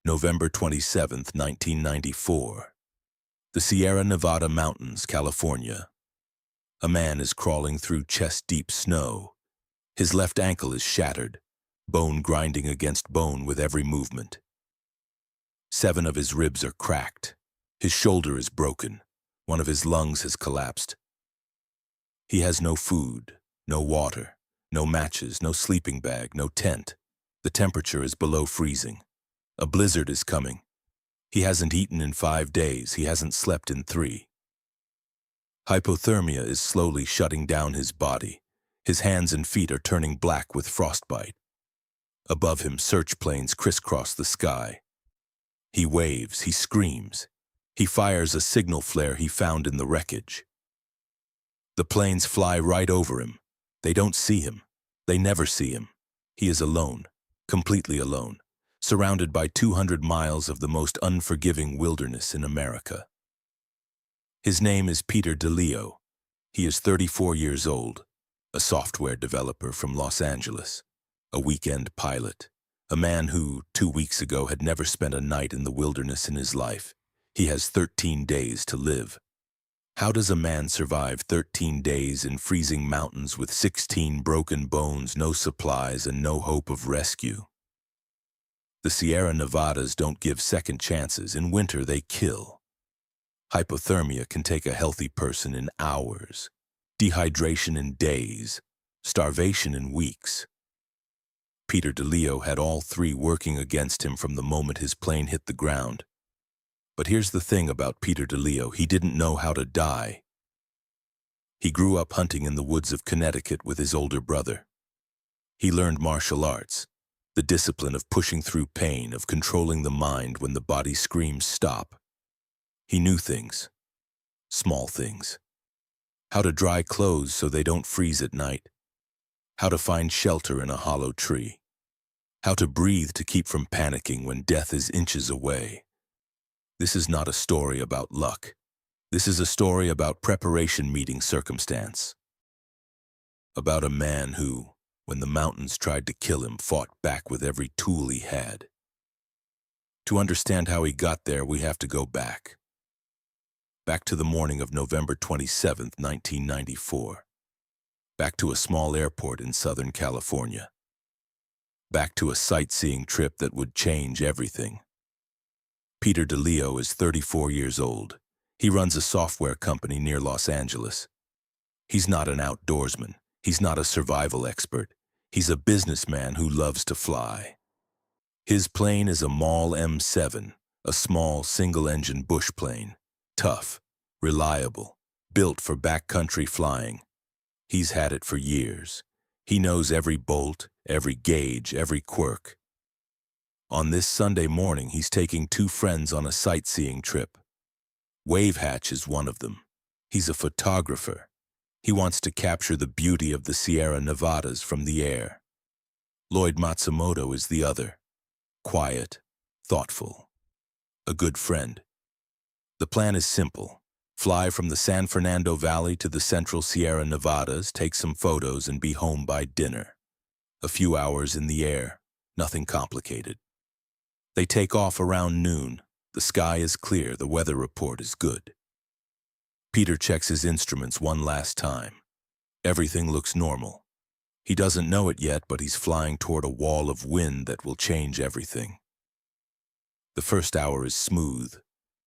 November 27, 1994. The Sierra Nevada mountains, California. A man is crawling through chest-deep snow. His left ankle is shattered, bone grinding against bone with every movement. 7 of his ribs are cracked. His shoulder is broken. One of his lungs has collapsed. He has no food, no water, no matches, no sleeping bag, no tent. The temperature is below freezing. A blizzard is coming. He hasn't eaten in 5 days. He hasn't slept in 3. Hypothermia is slowly shutting down his body. His hands and feet are turning black with frostbite. Above him, search planes crisscross the sky. He waves, he screams. He fires a signal flare he found in the wreckage. The planes fly right over him. They don't see him. They never see him. He is alone, completely alone, surrounded by 200 miles of the most unforgiving wilderness in America. His name is Peter DeLeo. He is 34 years old, a software developer from Los Angeles, a weekend pilot, a man who, 2 weeks ago, had never spent a night in the wilderness in his life. He has 13 days to live. How does a man survive 13 days in freezing mountains with 16 broken bones, no supplies, and no hope of rescue? The Sierra Nevadas don't give second chances. In winter, they kill. Hypothermia can take a healthy person in hours, dehydration in days, starvation in weeks. Peter DeLeo had all 3 working against him from the moment his plane hit the ground. But here's the thing about Peter DeLeo: he didn't know how to die. He grew up hunting in the woods of Connecticut with his older brother. He learned martial arts, the discipline of pushing through pain, of controlling the mind when the body screams stop. He knew things, small things. How to dry clothes so they don't freeze at night. How to find shelter in a hollow tree. How to breathe to keep from panicking when death is inches away. This is not a story about luck. This is a story about preparation meeting circumstance. About a man who, when the mountains tried to kill him, fought back with every tool he had. To understand how he got there, we have to go back. Back to the morning of November 27, 1994. Back to a small airport in Southern California. Back to a sightseeing trip that would change everything. Peter DeLeo is 34 years old. He runs a software company near Los Angeles. He's not an outdoorsman. He's not a survival expert. He's a businessman who loves to fly. His plane is a MAL M7, a small single-engine bush plane. Tough, reliable, built for backcountry flying. He's had it for years. He knows every bolt, every gauge, every quirk. On this Sunday morning, he's taking 2 friends on a sightseeing trip. Wave Hatch is one of them. He's a photographer. He wants to capture the beauty of the Sierra Nevadas from the air. Lloyd Matsumoto is the other. Quiet, thoughtful, a good friend. The plan is simple. Fly from the San Fernando Valley to the central Sierra Nevadas, take some photos, and be home by dinner. A few hours in the air, nothing complicated. They take off around noon. The sky is clear, the weather report is good. Peter checks his instruments one last time. Everything looks normal. He doesn't know it yet, but he's flying toward a wall of wind that will change everything. The first hour is smooth.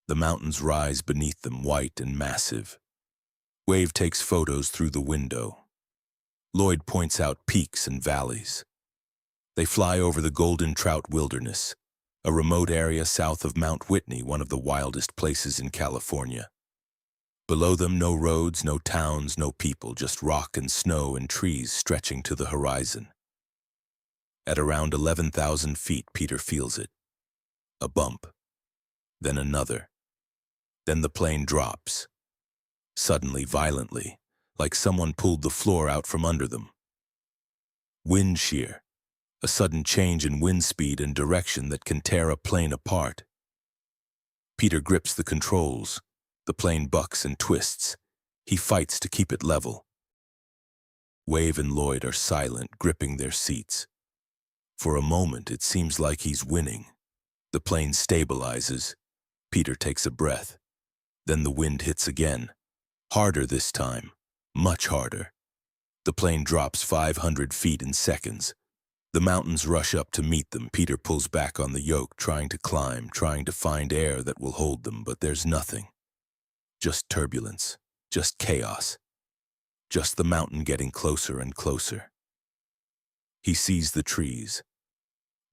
The mountains rise beneath them, white and massive. Wave takes photos through the window. Lloyd points out peaks and valleys. They fly over the Golden Trout Wilderness, a remote area south of Mount Whitney, one of the wildest places in California. Below them, no roads, no towns, no people, just rock and snow and trees stretching to the horizon. At around 11,000 feet, Peter feels it. A bump. Then another. Then the plane drops. Suddenly, violently, like someone pulled the floor out from under them. Wind shear. A sudden change in wind speed and direction that can tear a plane apart. Peter grips the controls. The plane bucks and twists. He fights to keep it level. Wave and Lloyd are silent, gripping their seats. For a moment, it seems like he's winning. The plane stabilizes. Peter takes a breath. Then the wind hits again. Harder this time. Much harder. The plane drops 500 feet in seconds. The mountains rush up to meet them. Peter pulls back on the yoke, trying to climb, trying to find air that will hold them, but there's nothing. Just turbulence. Just chaos. Just the mountain getting closer and closer. He sees the trees.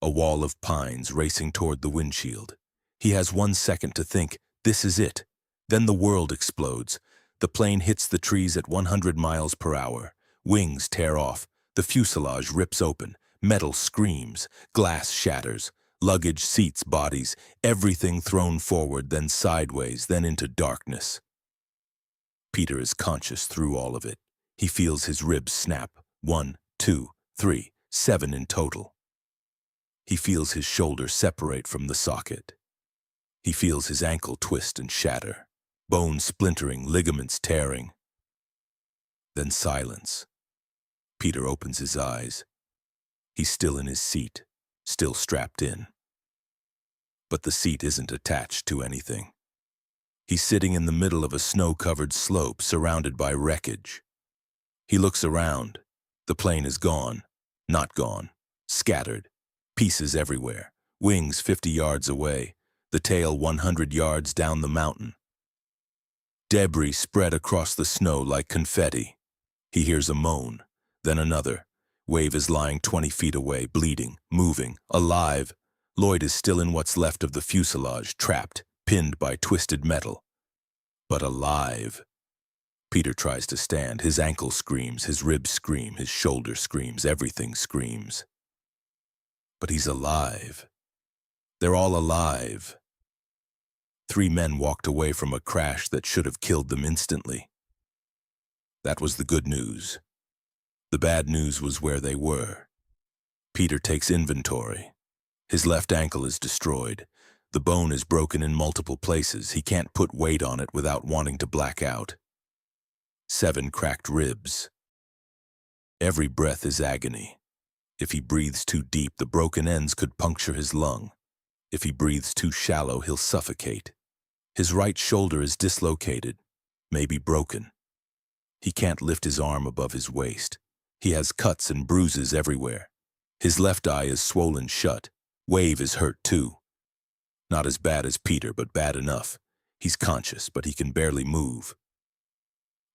A wall of pines racing toward the windshield. He has 1 second to think, this is it. Then the world explodes. The plane hits the trees at 100 miles per hour. Wings tear off. The fuselage rips open. Metal screams. Glass shatters. Luggage, seats, bodies, everything thrown forward, then sideways, then into darkness. Peter is conscious through all of it. He feels his ribs snap. 1, 2, 3, 7 in total. He feels his shoulder separate from the socket. He feels his ankle twist and shatter. Bones splintering, ligaments tearing. Then silence. Peter opens his eyes. He's still in his seat, still strapped in. But the seat isn't attached to anything. He's sitting in the middle of a snow-covered slope surrounded by wreckage. He looks around. The plane is gone. Not gone. Scattered. Pieces everywhere. Wings 50 yards away. The tail 100 yards down the mountain. Debris spread across the snow like confetti. He hears a moan, then another. Wave is lying 20 feet away, bleeding, moving, alive. Lloyd is still in what's left of the fuselage, trapped, pinned by twisted metal. But alive. Peter tries to stand. His ankle screams, his ribs scream, his shoulder screams, everything screams. But he's alive. They're all alive. 3 men walked away from a crash that should have killed them instantly. That was the good news. The bad news was where they were. Peter takes inventory. His left ankle is destroyed. The bone is broken in multiple places. He can't put weight on it without wanting to black out. 7 cracked ribs. Every breath is agony. If he breathes too deep, the broken ends could puncture his lung. If he breathes too shallow, he'll suffocate. His right shoulder is dislocated, maybe broken. He can't lift his arm above his waist. He has cuts and bruises everywhere. His left eye is swollen shut. Wave is hurt too. Not as bad as Peter, but bad enough. He's conscious, but he can barely move.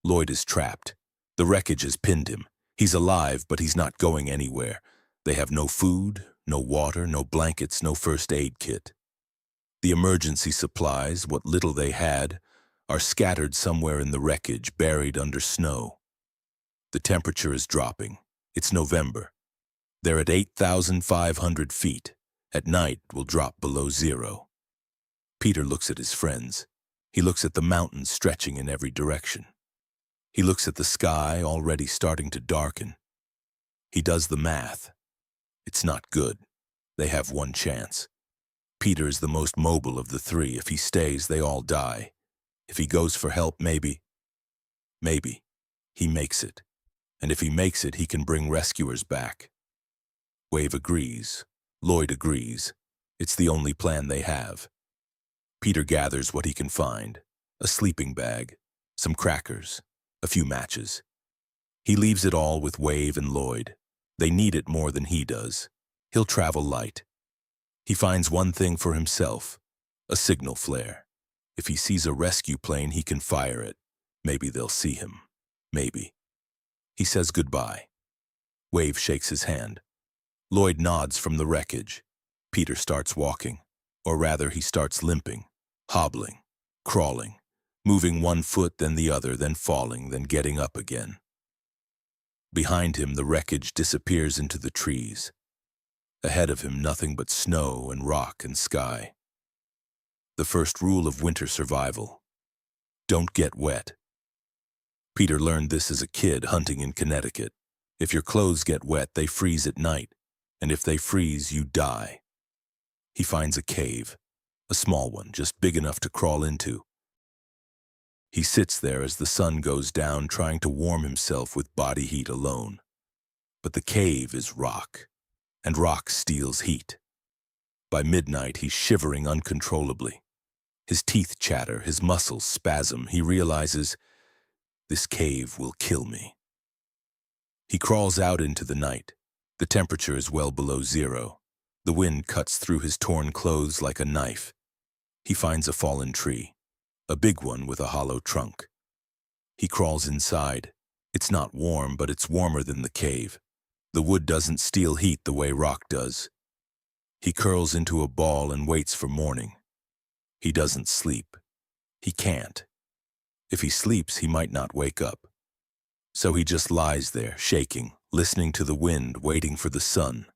Lloyd is trapped. The wreckage has pinned him. He's alive, but he's not going anywhere. They have no food, no water, no blankets, no first aid kit. The emergency supplies, what little they had, are scattered somewhere in the wreckage, buried under snow. The temperature is dropping. It's November. They're at 8,500 feet. At night, it will drop below 0. Peter looks at his friends. He looks at the mountains stretching in every direction. He looks at the sky already starting to darken. He does the math. It's not good. They have 1 chance. Peter is the most mobile of the 3. If he stays, they all die. If he goes for help, maybe. He makes it. And if he makes it, he can bring rescuers back. Wave agrees. Lloyd agrees. It's the only plan they have. Peter gathers what he can find. A sleeping bag, some crackers, a few matches. He leaves it all with Wave and Lloyd. They need it more than he does. He'll travel light. He finds one thing for himself, a signal flare. If he sees a rescue plane, he can fire it. Maybe they'll see him. Maybe. He says goodbye. Wave shakes his hand. Lloyd nods from the wreckage. Peter starts walking. Or rather, he starts limping, hobbling, crawling, moving 1 foot, then the other, then falling, then getting up again. Behind him, the wreckage disappears into the trees. Ahead of him, nothing but snow and rock and sky. The first rule of winter survival: don't get wet. Peter learned this as a kid hunting in Connecticut. If your clothes get wet, they freeze at night, and if they freeze, you die. He finds a cave, a small one, just big enough to crawl into. He sits there as the sun goes down, trying to warm himself with body heat alone. But the cave is rock, and rock steals heat. By midnight, he's shivering uncontrollably. His teeth chatter, his muscles spasm. He realizes, this cave will kill me. He crawls out into the night. The temperature is well below zero. The wind cuts through his torn clothes like a knife. He finds a fallen tree, a big one with a hollow trunk. He crawls inside. It's not warm, but it's warmer than the cave. The wood doesn't steal heat the way rock does. He curls into a ball and waits for morning. He doesn't sleep. He can't. If he sleeps, he might not wake up. So he just lies there, shaking, listening to the wind, waiting for the sun.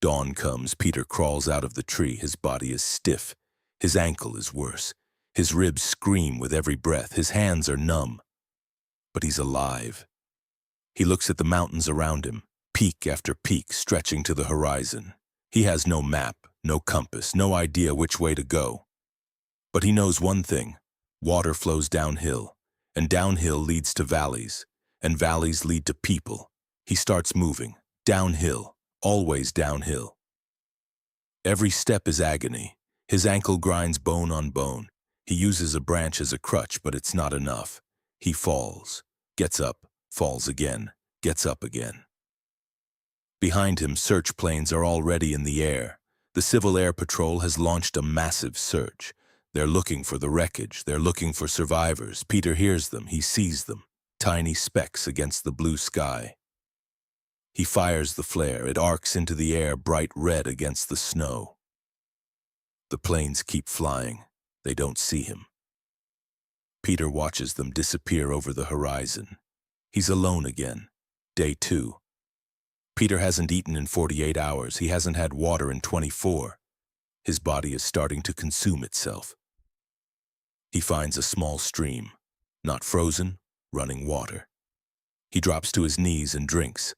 Dawn comes. Peter crawls out of the tree. His body is stiff. His ankle is worse. His ribs scream with every breath. His hands are numb. But he's alive. He looks at the mountains around him, peak after peak stretching to the horizon. He has no map, no compass, no idea which way to go. But he knows one thing. Water flows downhill, and downhill leads to valleys, and valleys lead to people. He starts moving, downhill, always downhill. Every step is agony. His ankle grinds bone on bone. He uses a branch as a crutch, but it's not enough. He falls, gets up, falls again, gets up again. Behind him, search planes are already in the air. The Civil Air Patrol has launched a massive search. They're looking for the wreckage. They're looking for survivors. Peter hears them. He sees them. Tiny specks against the blue sky. He fires the flare. It arcs into the air, bright red against the snow. The planes keep flying. They don't see him. Peter watches them disappear over the horizon. He's alone again. Day 2. Peter hasn't eaten in 48 hours. He hasn't had water in 24. His body is starting to consume itself. He finds a small stream, not frozen, running water. He drops to his knees and drinks.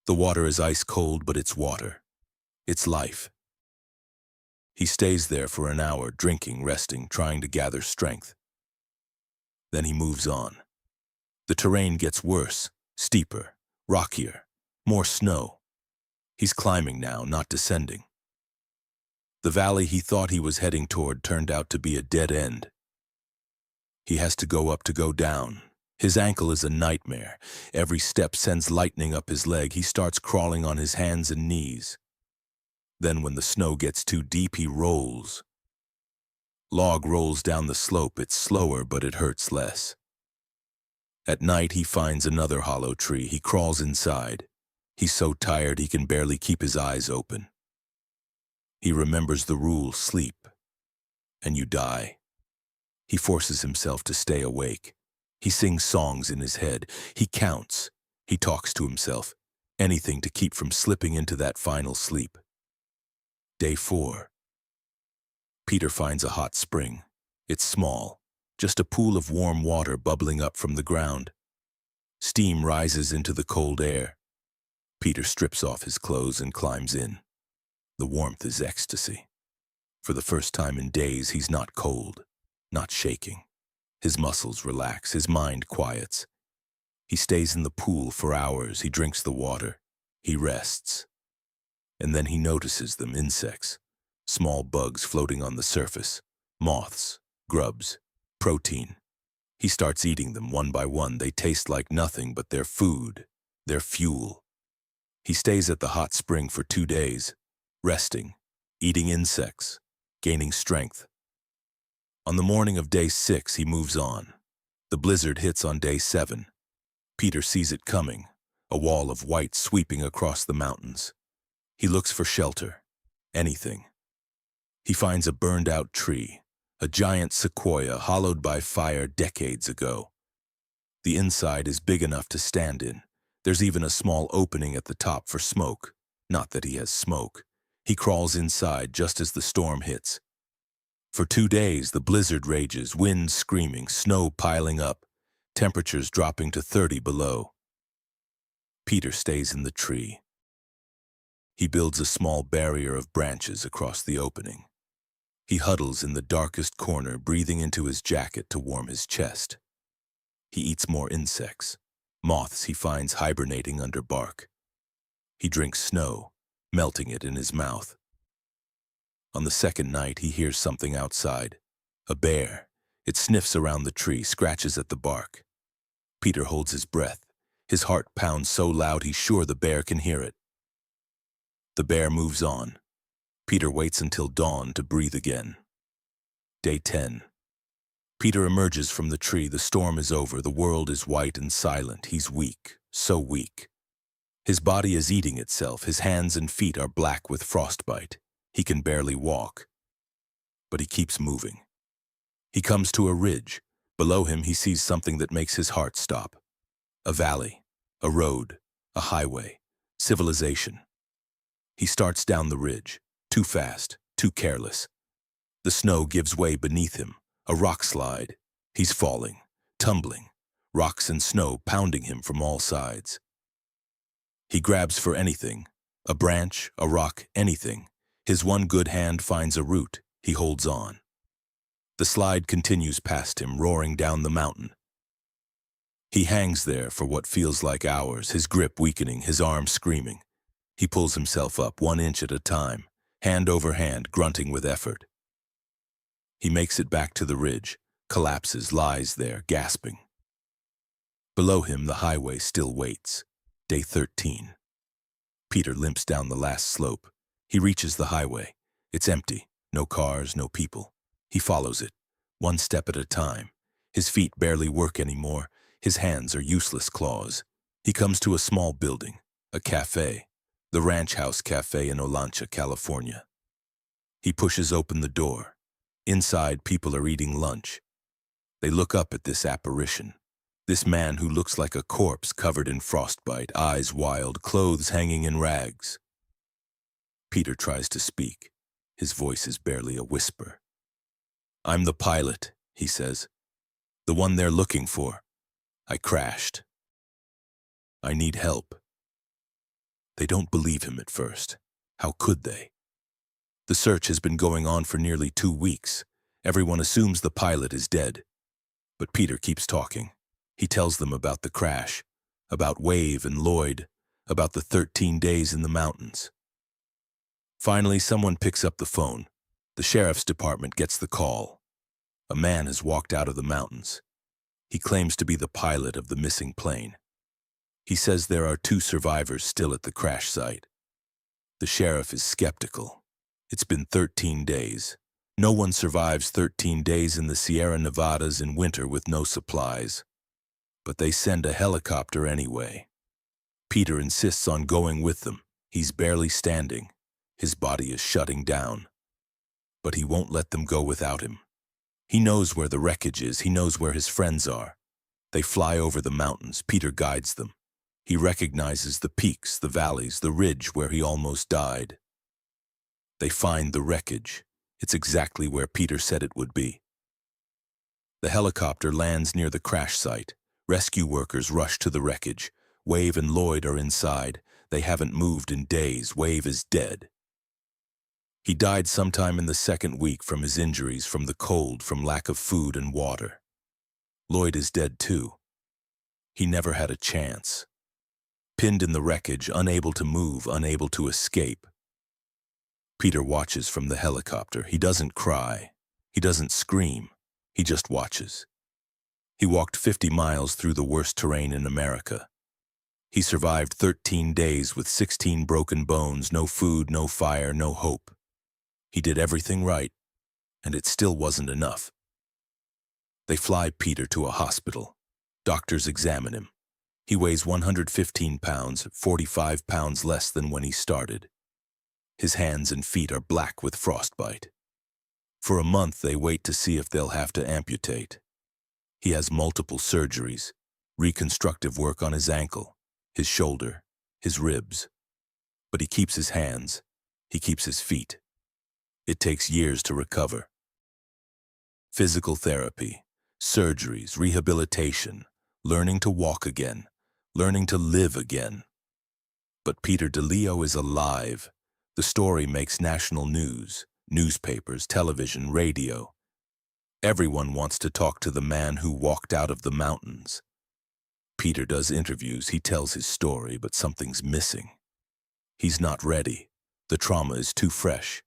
The water is ice cold, but it's water. It's life. He stays there for an hour, drinking, resting, trying to gather strength. Then he moves on. The terrain gets worse, steeper, rockier, more snow. He's climbing now, not descending. The valley he thought he was heading toward turned out to be a dead end. He has to go up to go down. His ankle is a nightmare. Every step sends lightning up his leg. He starts crawling on his hands and knees. Then when the snow gets too deep, he rolls. Log rolls down the slope. It's slower, but it hurts less. At night, he finds another hollow tree. He crawls inside. He's so tired he can barely keep his eyes open. He remembers the rule, sleep, and you die. He forces himself to stay awake. He sings songs in his head. He counts. He talks to himself. Anything to keep from slipping into that final sleep. Day 4. Peter finds a hot spring. It's small, just a pool of warm water bubbling up from the ground. Steam rises into the cold air. Peter strips off his clothes and climbs in. The warmth is ecstasy. For the first time in days, he's not cold, not shaking. His muscles relax, his mind quiets. He stays in the pool for hours. He drinks the water. He rests. And then he notices them, insects, small bugs floating on the surface, moths, grubs, protein. He starts eating them one by one. They taste like nothing, but they're food, they're fuel. He stays at the hot spring for 2 days, resting, eating insects, gaining strength. On the morning of day 6, he moves on. The blizzard hits on day 7. Peter sees it coming, a wall of white sweeping across the mountains. He looks for shelter, anything. He finds a burned-out tree, a giant sequoia hollowed by fire decades ago. The inside is big enough to stand in. There's even a small opening at the top for smoke. Not that he has smoke. He crawls inside just as the storm hits. For 2 days, the blizzard rages, wind screaming, snow piling up, temperatures dropping to 30 below. Peter stays in the tree. He builds a small barrier of branches across the opening. He huddles in the darkest corner, breathing into his jacket to warm his chest. He eats more insects, moths he finds hibernating under bark. He drinks snow, melting it in his mouth. On the second night, he hears something outside. A bear. It sniffs around the tree, scratches at the bark. Peter holds his breath. His heart pounds so loud he's sure the bear can hear it. The bear moves on. Peter waits until dawn to breathe again. Day 10. Peter emerges from the tree. The storm is over. The world is white and silent. He's weak, so weak. His body is eating itself. His hands and feet are black with frostbite. He can barely walk. But he keeps moving. He comes to a ridge. Below him, he sees something that makes his heart stop. A valley, a road, a highway, civilization. He starts down the ridge, too fast, too careless. The snow gives way beneath him, a rock slide. He's falling, tumbling, rocks and snow pounding him from all sides. He grabs for anything, a branch, a rock, anything. His one good hand finds a root. He holds on. The slide continues past him, roaring down the mountain. He hangs there for what feels like hours, his grip weakening, his arms screaming. He pulls himself up 1 inch at a time, hand over hand, grunting with effort. He makes it back to the ridge, collapses, lies there, gasping. Below him, the highway still waits. Day 13. Peter limps down the last slope. He reaches the highway. It's empty, no cars, no people. He follows it, 1 step at a time. His feet barely work anymore. His hands are useless claws. He comes to a small building, a cafe, the Ranch House Cafe in Olancha, California. He pushes open the door. Inside, people are eating lunch. They look up at this apparition, this man who looks like a corpse covered in frostbite, eyes wild, clothes hanging in rags. Peter tries to speak. His voice is barely a whisper. "I'm the pilot," he says. "The one they're looking for. I crashed. I need help." They don't believe him at first. How could they? The search has been going on for nearly 2 weeks. Everyone assumes the pilot is dead. But Peter keeps talking. He tells them about the crash, about Wave and Lloyd, about the 13 days in the mountains. Finally, someone picks up the phone. The sheriff's department gets the call. A man has walked out of the mountains. He claims to be the pilot of the missing plane. He says there are 2 survivors still at the crash site. The sheriff is skeptical. It's been 13 days. No one survives 13 days in the Sierra Nevadas in winter with no supplies. But they send a helicopter anyway. Peter insists on going with them. He's barely standing. His body is shutting down. But he won't let them go without him. He knows where the wreckage is. He knows where his friends are. They fly over the mountains. Peter guides them. He recognizes the peaks, the valleys, the ridge where he almost died. They find the wreckage. It's exactly where Peter said it would be. The helicopter lands near the crash site. Rescue workers rush to the wreckage. Wave and Lloyd are inside. They haven't moved in days. Wave is dead. He died sometime in the 2nd week from his injuries, from the cold, from lack of food and water. Lloyd is dead too. He never had a chance. Pinned in the wreckage, unable to move, unable to escape. Peter watches from the helicopter. He doesn't cry. He doesn't scream. He just watches. He walked 50 miles through the worst terrain in America. He survived 13 days with 16 broken bones, no food, no fire, no hope. He did everything right, and it still wasn't enough. They fly Peter to a hospital. Doctors examine him. He weighs 115 pounds, 45 pounds less than when he started. His hands and feet are black with frostbite. For a month, they wait to see if they'll have to amputate. He has multiple surgeries, reconstructive work on his ankle, his shoulder, his ribs. But he keeps his hands. He keeps his feet. It takes years to recover. Physical therapy, surgeries, rehabilitation, learning to walk again, learning to live again. But Peter DeLeo is alive. The story makes national news, newspapers, television, radio. Everyone wants to talk to the man who walked out of the mountains. Peter does interviews, he tells his story, but something's missing. He's not ready. The trauma is too fresh.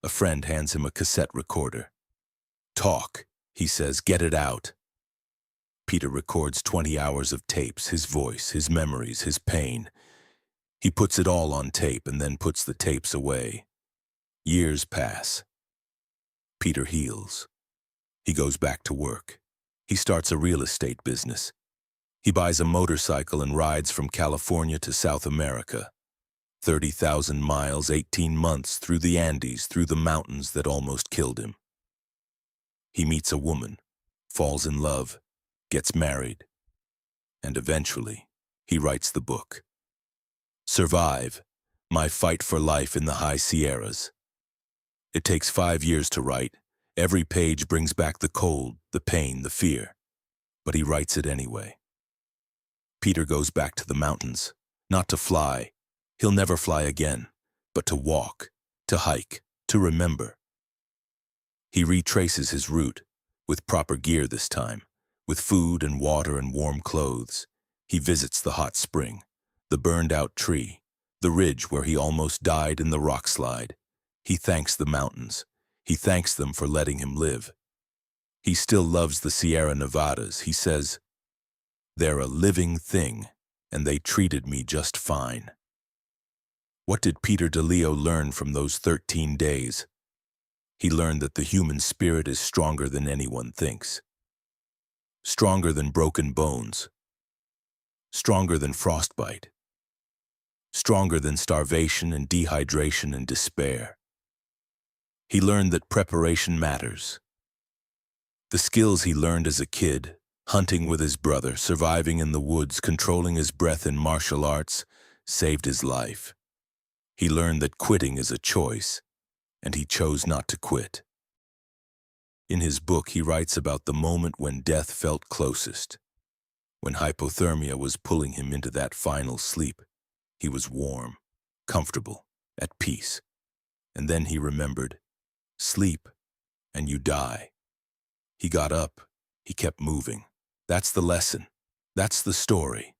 A friend hands him a cassette recorder. "Talk," he says, "get it out." Peter records 20 hours of tapes, his voice, his memories, his pain. He puts it all on tape and then puts the tapes away. Years pass. Peter heals. He goes back to work. He starts a real estate business. He buys a motorcycle and rides from California to South America. 30,000 miles, 18 months, through the Andes, through the mountains that almost killed him. He meets a woman, falls in love, gets married, and eventually, he writes the book. Survive, My Fight for Life in the High Sierras. It takes 5 years to write. Every page brings back the cold, the pain, the fear. But he writes it anyway. Peter goes back to the mountains, not to fly. He'll never fly again, but to walk, to hike, to remember. He retraces his route, with proper gear this time, with food and water and warm clothes. He visits the hot spring, the burned-out tree, the ridge where he almost died in the rock slide. He thanks the mountains. He thanks them for letting him live. He still loves the Sierra Nevadas. He says, "They're a living thing, and they treated me just fine." What did Peter DeLeo learn from those 13 days? He learned that the human spirit is stronger than anyone thinks. Stronger than broken bones. Stronger than frostbite. Stronger than starvation and dehydration and despair. He learned that preparation matters. The skills he learned as a kid, hunting with his brother, surviving in the woods, controlling his breath in martial arts, saved his life. He learned that quitting is a choice, and he chose not to quit. In his book, he writes about the moment when death felt closest. When hypothermia was pulling him into that final sleep, he was warm, comfortable, at peace. And then he remembered, sleep, and you die. He got up, he kept moving. That's the lesson. That's the story.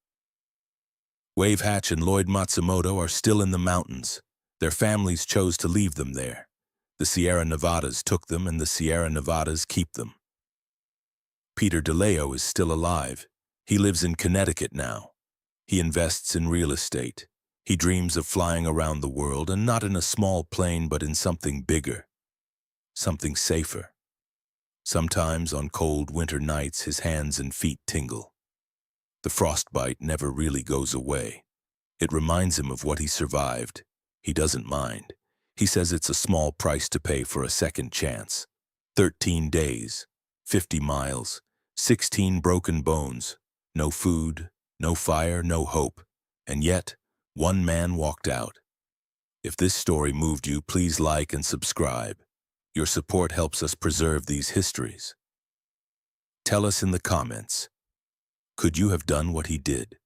Wave Hatch and Lloyd Matsumoto are still in the mountains. Their families chose to leave them there. The Sierra Nevadas took them, and the Sierra Nevadas keep them. Peter DeLeo is still alive. He lives in Connecticut now. He invests in real estate. He dreams of flying around the world, and not in a small plane, but in something bigger, something safer. Sometimes on cold winter nights, his hands and feet tingle. The frostbite never really goes away. It reminds him of what he survived. He doesn't mind. He says it's a small price to pay for a second chance. 13 days, 50 miles, 16 broken bones, no food, no fire, no hope. And yet, one man walked out. If this story moved you, please like and subscribe. Your support helps us preserve these histories. Tell us in the comments, could you have done what he did?